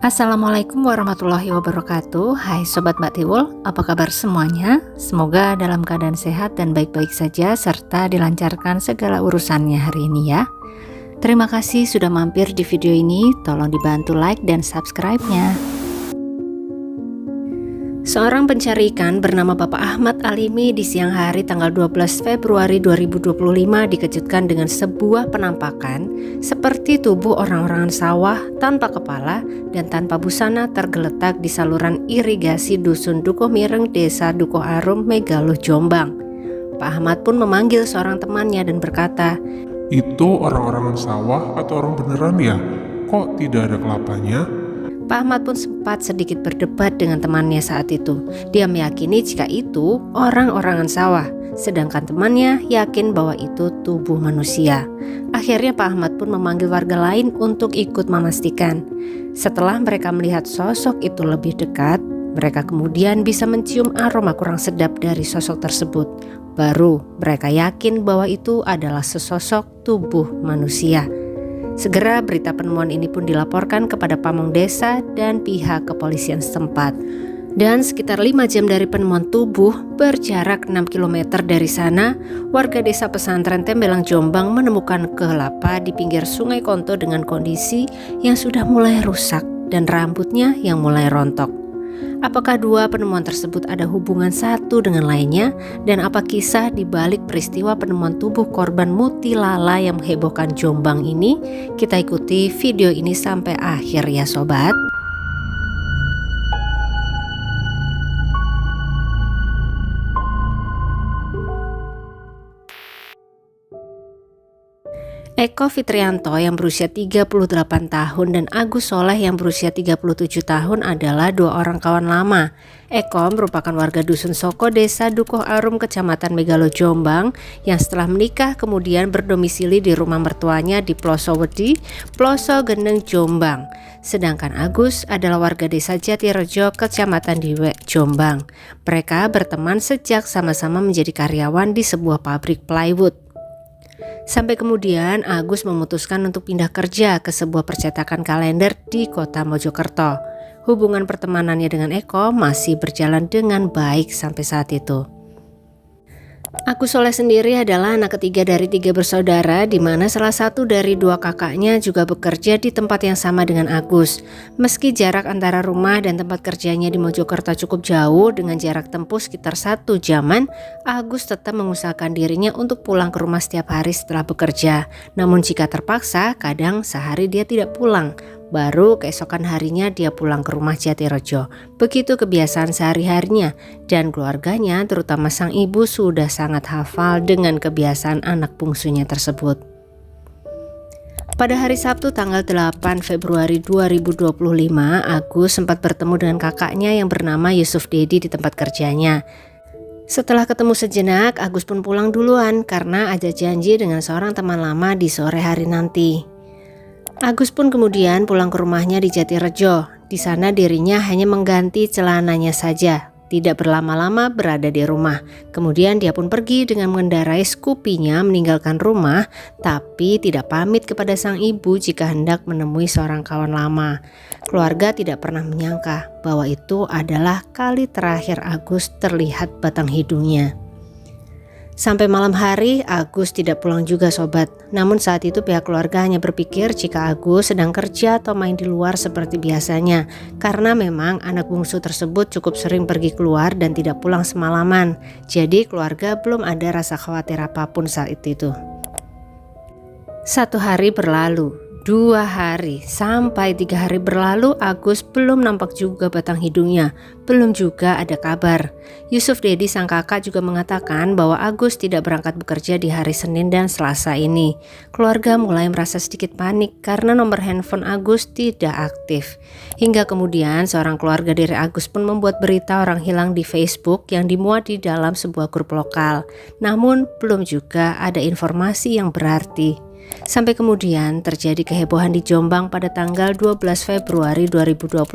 Assalamualaikum warahmatullahi wabarakatuh. Hai Sobat Mbak Tiwul, apa kabar semuanya? Semoga dalam keadaan sehat dan baik-baik saja serta dilancarkan segala urusannya hari ini ya. Terima kasih sudah mampir di video ini, tolong dibantu like dan subscribe-nya. Seorang pencari ikan bernama Bapak Ahmad Alimi di siang hari tanggal 12 Februari 2025 dikejutkan dengan sebuah penampakan seperti tubuh orang-orangan sawah tanpa kepala dan tanpa busana tergeletak di saluran irigasi Dusun Dukuh Mireng, Desa Dukuh Arum, Megalo, Jombang. Pak Ahmad pun memanggil seorang temannya dan berkata, "Itu orang-orangan sawah atau orang beneran ya? Kok tidak ada kelapanya?" Pak Ahmad pun sempat sedikit berdebat dengan temannya saat itu. Dia meyakini jika itu orang-orangan sawah, sedangkan temannya yakin bahwa itu tubuh manusia. Akhirnya Pak Ahmad pun memanggil warga lain untuk ikut memastikan. Setelah mereka melihat sosok itu lebih dekat, mereka kemudian bisa mencium aroma kurang sedap dari sosok tersebut. Baru mereka yakin bahwa itu adalah sesosok tubuh manusia. Segera berita penemuan ini pun dilaporkan kepada pamong desa dan pihak kepolisian setempat. Dan sekitar 5 jam dari penemuan tubuh, berjarak 6 km dari sana, warga desa Pesantren Tembelang Jombang menemukan kelapa di pinggir Sungai Konto dengan kondisi yang sudah mulai rusak dan rambutnya yang mulai rontok. Apakah dua penemuan tersebut ada hubungan satu dengan lainnya? Dan apa kisah di balik peristiwa penemuan tubuh korban mutilala yang menghebohkan Jombang ini? Kita ikuti video ini sampai akhir ya sobat. Eko Fitrianto yang berusia 38 tahun dan Agus Soleh yang berusia 37 tahun adalah dua orang kawan lama. Eko merupakan warga Dusun Soko, Desa Dukuh Arum, Kecamatan Megalo, Jombang yang setelah menikah kemudian berdomisili di rumah mertuanya di Plosowedi, Ploso Gendeng, Jombang. Sedangkan Agus adalah warga Desa Jatirejo, Kecamatan Diwek, Jombang. Mereka berteman sejak sama-sama menjadi karyawan di sebuah pabrik plywood. Sampai kemudian Agus memutuskan untuk pindah kerja ke sebuah percetakan kalender di kota Mojokerto. Hubungan pertemanannya dengan Eko masih berjalan dengan baik sampai saat itu. Agus Soleh sendiri adalah anak ketiga dari 3 bersaudara, di mana salah satu dari 2 kakaknya juga bekerja di tempat yang sama dengan Agus. Meski jarak antara rumah dan tempat kerjanya di Mojokerto cukup jauh dengan jarak tempuh sekitar 1 jaman, Agus tetap mengusahakan dirinya untuk pulang ke rumah setiap hari setelah bekerja. Namun jika terpaksa, kadang sehari dia tidak pulang. Baru keesokan harinya dia pulang ke rumah Jatirejo. Begitu kebiasaan sehari-harinya, dan keluarganya terutama sang ibu sudah sangat hafal dengan kebiasaan anak bungsunya tersebut. Pada hari Sabtu tanggal 8 Februari 2025, Agus sempat bertemu dengan kakaknya yang bernama Yusuf Dedi di tempat kerjanya. Setelah ketemu sejenak, Agus pun pulang duluan karena ada janji dengan seorang teman lama di sore hari nanti. Agus pun kemudian pulang ke rumahnya di Jatirejo. Di sana dirinya hanya mengganti celananya saja, tidak berlama-lama berada di rumah. Kemudian dia pun pergi dengan mengendarai Scoopy-nya meninggalkan rumah, tapi tidak pamit kepada sang ibu jika hendak menemui seorang kawan lama. Keluarga tidak pernah menyangka bahwa itu adalah kali terakhir Agus terlihat batang hidungnya. Sampai malam hari Agus tidak pulang juga sobat. Namun saat itu pihak keluarga hanya berpikir jika Agus sedang kerja atau main di luar seperti biasanya. Karena memang anak bungsu tersebut cukup sering pergi keluar dan tidak pulang semalaman. Jadi keluarga belum ada rasa khawatir apapun saat itu. 1 hari berlalu, 2 hari, sampai 3 hari berlalu, Agus belum nampak juga batang hidungnya, belum juga ada kabar. Yusuf Dedi sang kakak juga mengatakan bahwa Agus tidak berangkat bekerja di hari Senin dan Selasa ini. Keluarga mulai merasa sedikit panik karena nomor handphone Agus tidak aktif. Hingga kemudian seorang keluarga dari Agus pun membuat berita orang hilang di Facebook yang dimuat di dalam sebuah grup lokal. Namun belum juga ada informasi yang berarti. Sampai kemudian terjadi kehebohan di Jombang pada tanggal 12 Februari 2025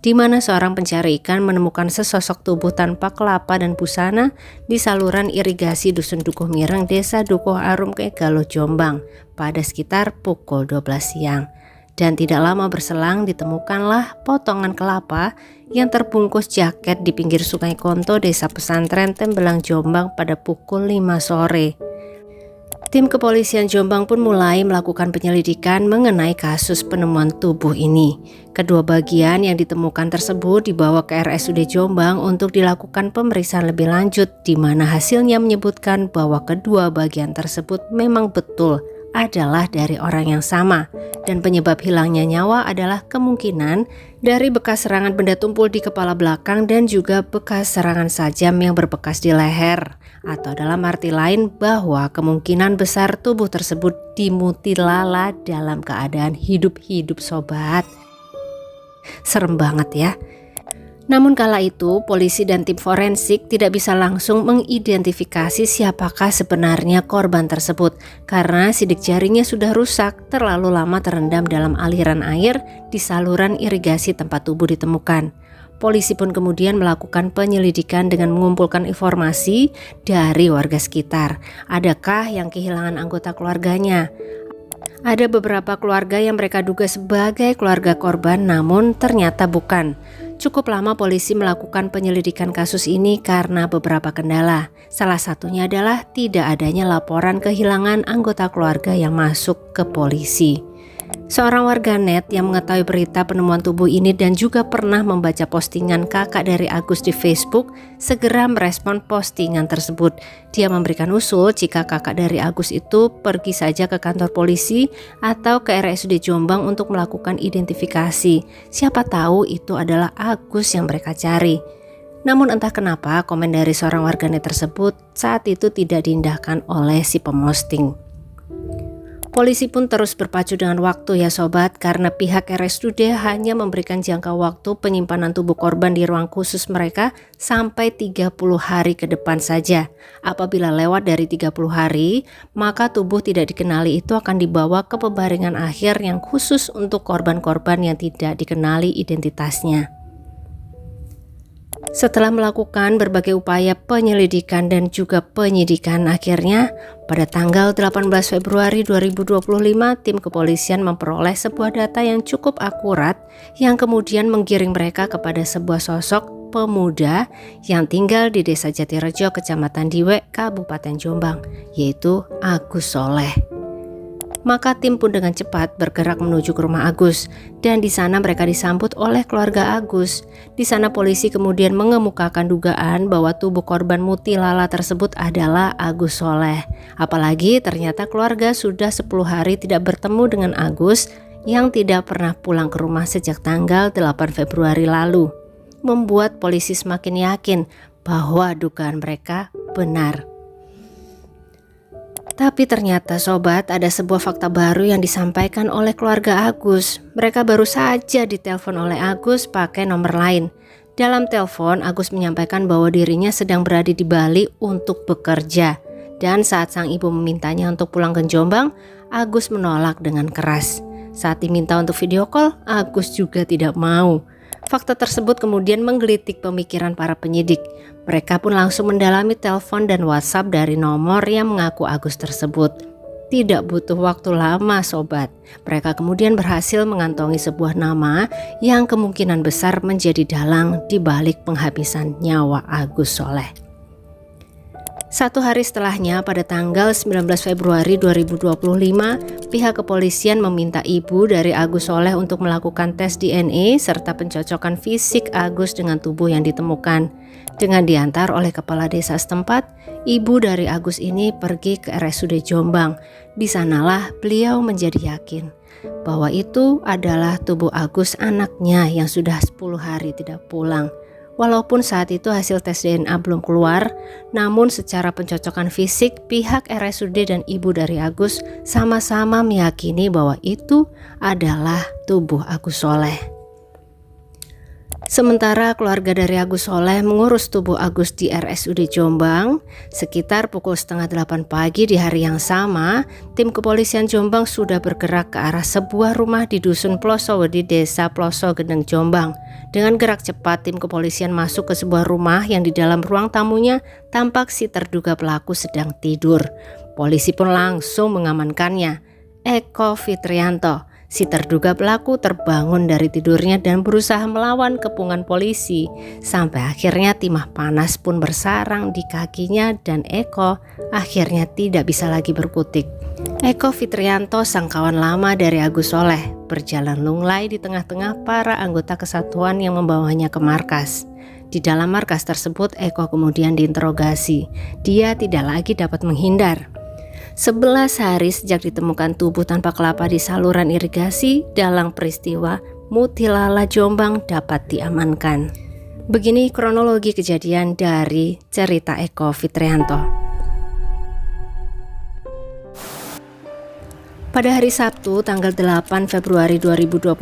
di mana seorang pencari ikan menemukan sesosok tubuh tanpa kelapa dan busana di saluran irigasi Dusun Dukuh Mireng, Desa Dukuh Arum, Megalo, Jombang pada sekitar pukul 12 siang. Dan tidak lama berselang ditemukanlah potongan kelapa yang terbungkus jaket di pinggir Sungai Konto, Desa Pesantren, Tembelang, Jombang pada pukul 5 sore. Tim kepolisian Jombang pun mulai melakukan penyelidikan mengenai kasus penemuan tubuh ini. Kedua bagian yang ditemukan tersebut dibawa ke RSUD Jombang untuk dilakukan pemeriksaan lebih lanjut, di mana hasilnya menyebutkan bahwa kedua bagian tersebut memang betul adalah dari orang yang sama, dan penyebab hilangnya nyawa adalah kemungkinan dari bekas serangan benda tumpul di kepala belakang dan juga bekas serangan sajam yang berbekas di leher, atau dalam arti lain bahwa kemungkinan besar tubuh tersebut dimutilala dalam keadaan hidup-hidup sobat. Serem banget ya. Namun kala itu polisi dan tim forensik tidak bisa langsung mengidentifikasi siapakah sebenarnya korban tersebut karena sidik jarinya sudah rusak, terlalu lama terendam dalam aliran air di saluran irigasi tempat tubuh ditemukan. Polisi pun kemudian melakukan penyelidikan dengan mengumpulkan informasi dari warga sekitar. Adakah yang kehilangan anggota keluarganya? Ada beberapa keluarga yang mereka duga sebagai keluarga korban, namun ternyata bukan. Cukup lama polisi melakukan penyelidikan kasus ini karena beberapa kendala. Salah satunya adalah tidak adanya laporan kehilangan anggota keluarga yang masuk ke polisi. Seorang warganet yang mengetahui berita penemuan tubuh ini dan juga pernah membaca postingan kakak dari Agus di Facebook segera merespon postingan tersebut. Dia memberikan usul jika kakak dari Agus itu pergi saja ke kantor polisi atau ke RSUD Jombang untuk melakukan identifikasi. Siapa tahu itu adalah Agus yang mereka cari. Namun entah kenapa komen dari seorang warganet tersebut saat itu tidak diindahkan oleh si pemosting. Polisi pun terus berpacu dengan waktu ya sobat, karena pihak RSUD hanya memberikan jangka waktu penyimpanan tubuh korban di ruang khusus mereka sampai 30 hari ke depan saja. Apabila lewat dari 30 hari, maka tubuh tidak dikenali itu akan dibawa ke pembaringan akhir yang khusus untuk korban-korban yang tidak dikenali identitasnya. Setelah melakukan berbagai upaya penyelidikan dan juga penyidikan, akhirnya pada tanggal 18 Februari 2025 tim kepolisian memperoleh sebuah data yang cukup akurat yang kemudian menggiring mereka kepada sebuah sosok pemuda yang tinggal di Desa Jatirejo, Kecamatan Diwe, Kabupaten Jombang, yaitu Agus Soleh. Maka tim pun dengan cepat bergerak menuju ke rumah Agus, dan di sana mereka disambut oleh keluarga Agus. Di sana polisi kemudian mengemukakan dugaan bahwa tubuh korban mutilala tersebut adalah Agus Soleh. Apalagi ternyata keluarga sudah 10 hari tidak bertemu dengan Agus yang tidak pernah pulang ke rumah sejak tanggal 8 Februari lalu. Membuat polisi semakin yakin bahwa dugaan mereka benar. Tapi ternyata sobat, ada sebuah fakta baru yang disampaikan oleh keluarga Agus. Mereka baru saja ditelepon oleh Agus pakai nomor lain. Dalam telepon, Agus menyampaikan bahwa dirinya sedang berada di Bali untuk bekerja. Dan saat sang ibu memintanya untuk pulang ke Jombang, Agus menolak dengan keras. Saat diminta untuk video call, Agus juga tidak mau. Fakta tersebut kemudian menggelitik pemikiran para penyidik. Mereka pun langsung mendalami telepon dan WhatsApp dari nomor yang mengaku Agus tersebut. Tidak butuh waktu lama sobat, mereka kemudian berhasil mengantongi sebuah nama yang kemungkinan besar menjadi dalang di balik penghabisan nyawa Agus Soleh. 1 hari setelahnya, pada tanggal 19 Februari 2025, pihak kepolisian meminta ibu dari Agus Soleh untuk melakukan tes DNA serta pencocokan fisik Agus dengan tubuh yang ditemukan. Dengan diantar oleh kepala desa setempat, ibu dari Agus ini pergi ke RSUD Jombang. Di sanalah beliau menjadi yakin bahwa itu adalah tubuh Agus, anaknya yang sudah 10 hari tidak pulang. Walaupun saat itu hasil tes DNA belum keluar, namun secara pencocokan fisik pihak RSUD dan ibu dari Agus sama-sama meyakini bahwa itu adalah tubuh Agus Soleh. Sementara keluarga dari Agus Soleh mengurus tubuh Agus di RSUD Jombang, sekitar pukul 7:30 pagi di hari yang sama, tim kepolisian Jombang sudah bergerak ke arah sebuah rumah di Dusun Plosowedi, Desa Ploso Gendeng, Jombang. Dengan gerak cepat, tim kepolisian masuk ke sebuah rumah yang di dalam ruang tamunya tampak si terduga pelaku sedang tidur. Polisi pun langsung mengamankannya. Eko Fitrianto, Si terduga pelaku terbangun dari tidurnya dan berusaha melawan kepungan polisi. Sampai akhirnya timah panas pun bersarang di kakinya dan Eko akhirnya tidak bisa lagi berkutik. Eko Fitrianto, sang kawan lama dari Agus Soleh, berjalan lunglai di tengah-tengah para anggota kesatuan yang membawanya ke markas. Di dalam markas tersebut Eko kemudian diinterogasi. Dia tidak lagi dapat menghindar. 11 hari sejak ditemukan tubuh tanpa kelapa di saluran irigasi, dalang peristiwa Mutilala Jombang dapat diamankan. Begini kronologi kejadian dari cerita Eko Fitrianto. Pada hari Sabtu tanggal 8 Februari 2025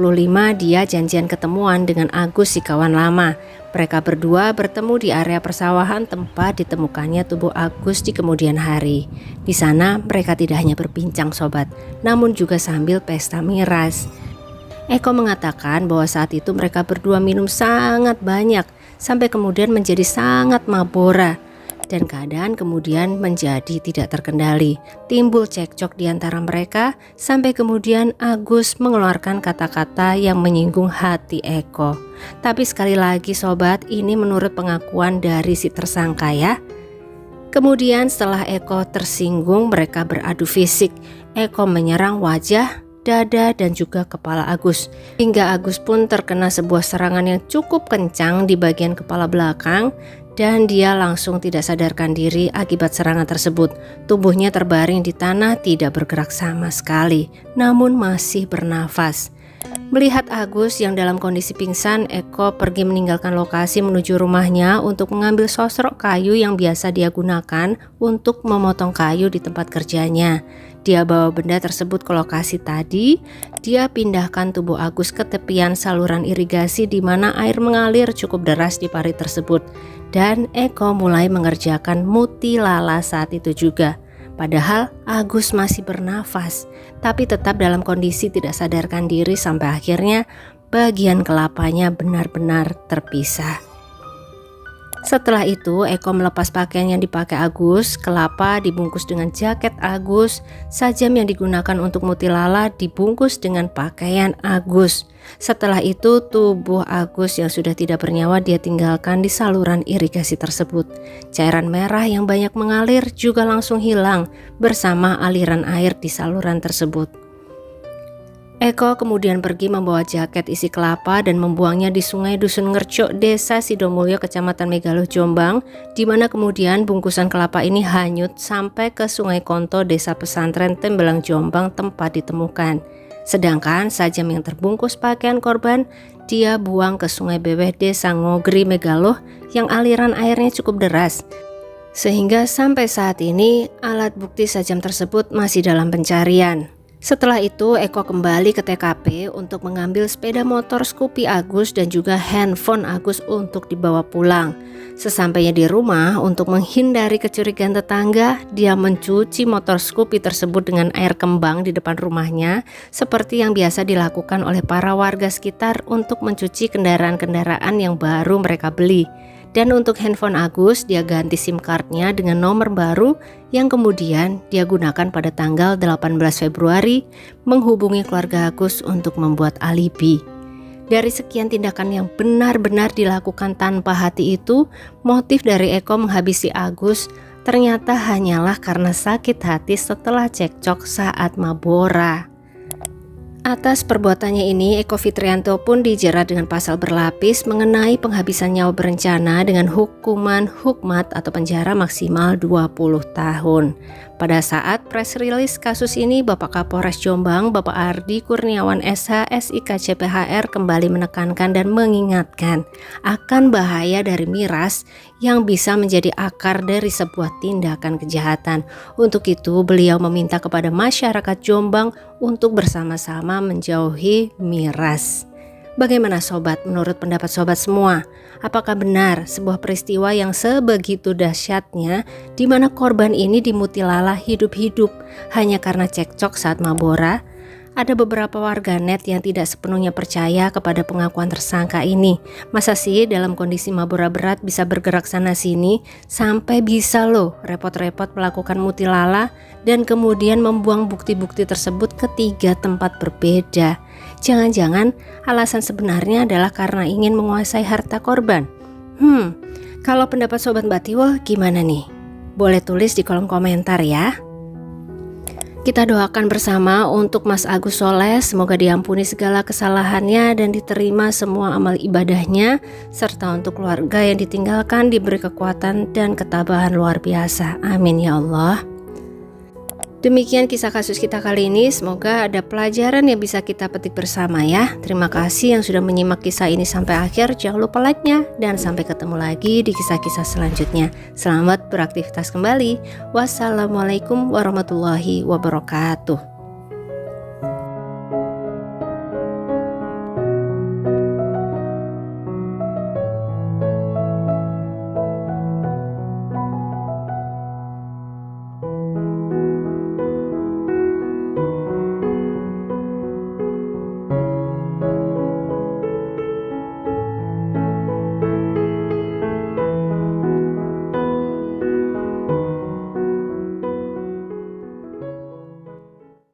dia janjian ketemuan dengan Agus, si kawan lama. Mereka berdua bertemu di area persawahan tempat ditemukannya tubuh Agus di kemudian hari. Di sana mereka tidak hanya berbincang sobat, namun juga sambil pesta miras. Eko mengatakan bahwa saat itu mereka berdua minum sangat banyak sampai kemudian menjadi sangat mabora. Dan keadaan kemudian menjadi tidak terkendali. Timbul cekcok di antara mereka sampai kemudian Agus mengeluarkan kata-kata yang menyinggung hati Eko. Tapi sekali lagi sobat, ini menurut pengakuan dari si tersangka ya. Kemudian setelah Eko tersinggung, mereka beradu fisik. Eko menyerang wajah, dada dan juga kepala Agus. Hingga Agus pun terkena sebuah serangan yang cukup kencang di bagian kepala belakang. Dan dia langsung tidak sadarkan diri akibat serangan tersebut. Tubuhnya terbaring di tanah, tidak bergerak sama sekali, namun masih bernafas. Melihat Agus yang dalam kondisi pingsan, Eko pergi meninggalkan lokasi menuju rumahnya untuk mengambil sosrok kayu yang biasa dia gunakan untuk memotong kayu di tempat kerjanya. Dia bawa benda tersebut ke lokasi tadi. Dia pindahkan tubuh Agus ke tepian saluran irigasi di mana air mengalir cukup deras di parit tersebut. Dan Eko mulai mengerjakan mutilala saat itu juga. Padahal Agus masih bernafas, tapi tetap dalam kondisi tidak sadarkan diri sampai akhirnya bagian kelapanya benar-benar terpisah. Setelah itu Eko melepas pakaian yang dipakai Agus, kelapa dibungkus dengan jaket Agus, sajam yang digunakan untuk mutilala dibungkus dengan pakaian Agus. Setelah itu tubuh Agus yang sudah tidak bernyawa dia tinggalkan di saluran irigasi tersebut. Cairan merah yang banyak mengalir juga langsung hilang bersama aliran air di saluran tersebut. Eko kemudian pergi membawa jaket isi kelapa dan membuangnya di sungai Dusun Ngercok, Desa Sidomulyo, Kecamatan Megaluh, Jombang, di mana kemudian bungkusan kelapa ini hanyut sampai ke Sungai Konto, Desa Pesantren Tembelang, Jombang, tempat ditemukan. Sedangkan sajam yang terbungkus pakaian korban dia buang ke Sungai Bebeh, Desa Ngogri, Megaluh, yang aliran airnya cukup deras. Sehingga sampai saat ini alat bukti sajam tersebut masih dalam pencarian. Setelah itu Eko kembali ke TKP untuk mengambil sepeda motor Scoopy Agus dan juga handphone Agus untuk dibawa pulang. Sesampainya di rumah, untuk menghindari kecurigaan tetangga, dia mencuci motor Scoopy tersebut dengan air kembang di depan rumahnya, seperti yang biasa dilakukan oleh para warga sekitar untuk mencuci kendaraan-kendaraan yang baru mereka beli. Dan untuk handphone Agus, dia ganti SIM cardnya dengan nomor baru yang kemudian dia gunakan pada tanggal 18 Februari menghubungi keluarga Agus untuk membuat alibi. Dari sekian tindakan yang benar-benar dilakukan tanpa hati itu, motif dari Eko menghabisi Agus ternyata hanyalah karena sakit hati setelah cekcok saat mabora. Atas perbuatannya ini, Eko Fitrianto pun dijerat dengan pasal berlapis mengenai penghabisan nyawa berencana dengan hukuman hukmat atau penjara maksimal 20 tahun. Pada saat press release kasus ini, Bapak Kapolres Jombang, Bapak Ardi Kurniawan SH, SIK CPHR kembali menekankan dan mengingatkan akan bahaya dari miras yang bisa menjadi akar dari sebuah tindakan kejahatan. Untuk itu, beliau meminta kepada masyarakat Jombang untuk bersama-sama menjauhi miras. Bagaimana sobat, menurut pendapat sobat semua? Apakah benar sebuah peristiwa yang sebegitu dahsyatnya di mana korban ini dimutilala hidup-hidup hanya karena cekcok saat mabora? Ada beberapa warganet yang tidak sepenuhnya percaya kepada pengakuan tersangka ini. Masa sih dalam kondisi mabura berat bisa bergerak sana sini, sampai bisa loh repot-repot melakukan mutilala dan kemudian membuang bukti-bukti tersebut ke 3 tempat berbeda. Jangan-jangan alasan sebenarnya adalah karena ingin menguasai harta korban. Kalau pendapat Sobat Mbak Tiwul gimana nih? Boleh tulis di kolom komentar ya. Kita doakan bersama untuk Mas Agus Soleh, semoga diampuni segala kesalahannya dan diterima semua amal ibadahnya, serta untuk keluarga yang ditinggalkan diberi kekuatan dan ketabahan luar biasa. Amin ya Allah. Demikian kisah kasus kita kali ini, semoga ada pelajaran yang bisa kita petik bersama ya. Terima kasih yang sudah menyimak kisah ini sampai akhir, jangan lupa like-nya, dan sampai ketemu lagi di kisah-kisah selanjutnya. Selamat beraktivitas kembali. Wassalamualaikum warahmatullahi wabarakatuh.